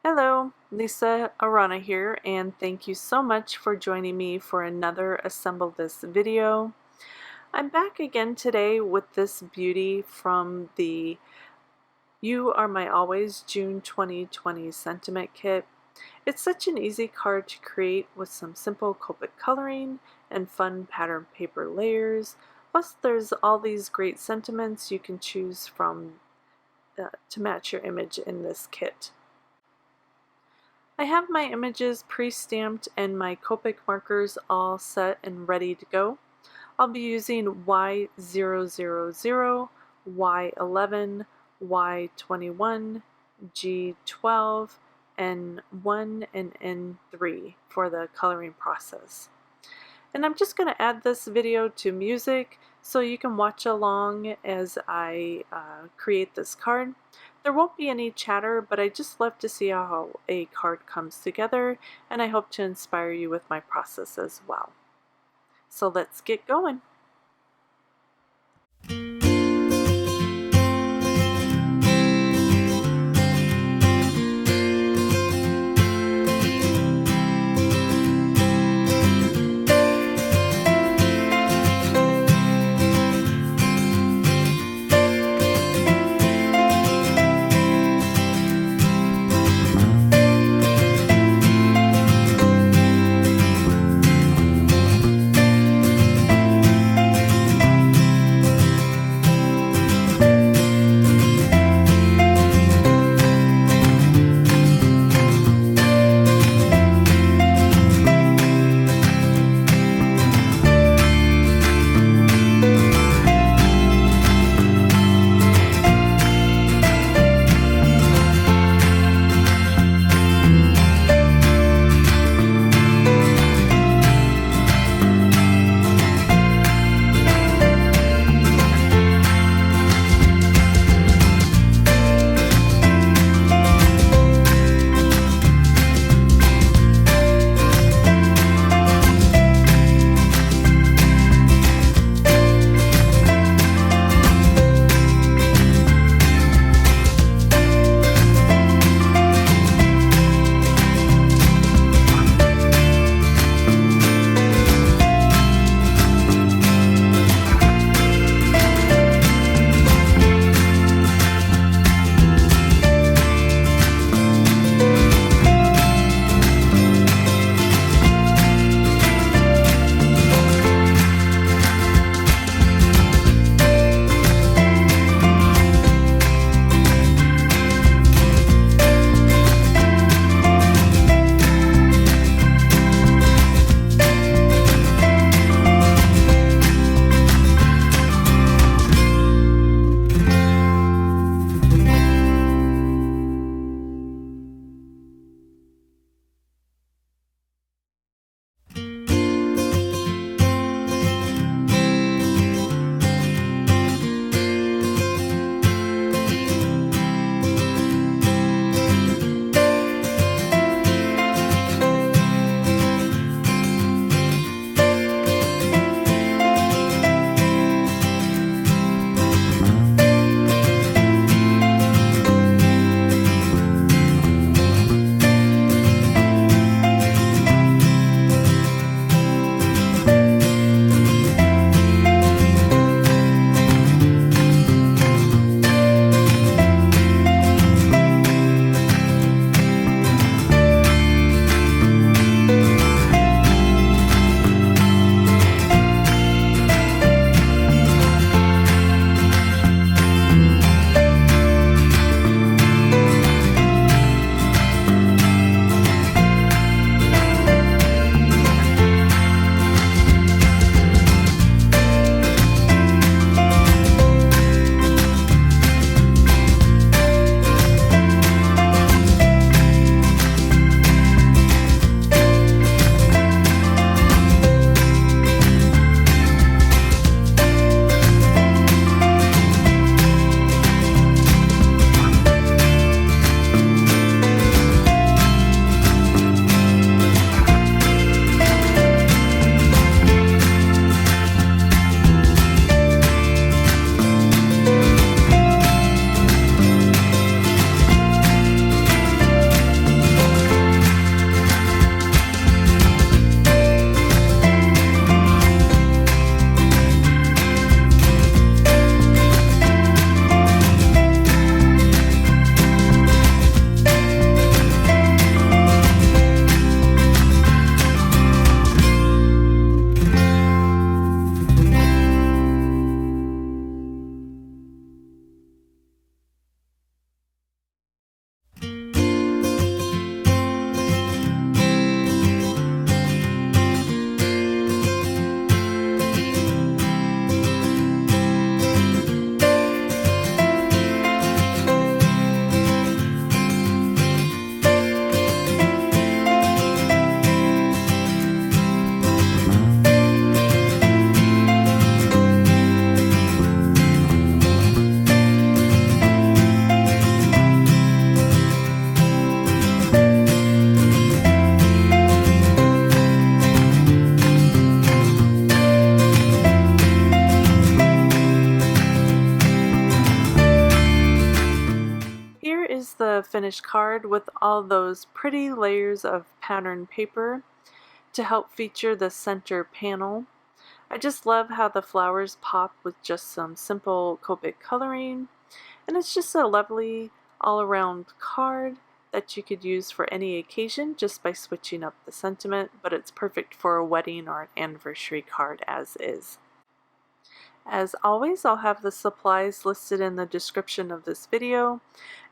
Hello, Lisa Arana here, and thank you so much for joining me for another Assemble This video. I'm back again today with this beauty from the You Are My Always June 2020 sentiment kit. It's such an easy card to create with some simple Copic coloring and fun pattern paper layers. Plus there's all these great sentiments you can choose from to match your image in this kit. I have my images pre-stamped and my Copic markers all set and ready to go. I'll be using Y000, Y11, Y21, G12, N1, and N3 for the coloring process. And I'm just going to add this video to music so you can watch along as I create this card. There won't be any chatter, but I just love to see how a card comes together, and I hope to inspire you with my process as well. So let's get going. here's the finished card with all those pretty layers of patterned paper to help feature the center panel. I just love how the flowers pop with just some simple Copic coloring, and it's just a lovely all-around card that you could use for any occasion just by switching up the sentiment, but it's perfect for a wedding or an anniversary card as is. As always, I'll have the supplies listed in the description of this video.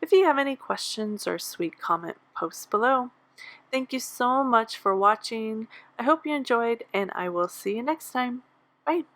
If you have any questions or sweet comment, post below. Thank you so much for watching. I hope you enjoyed, and I will see you next time. Bye.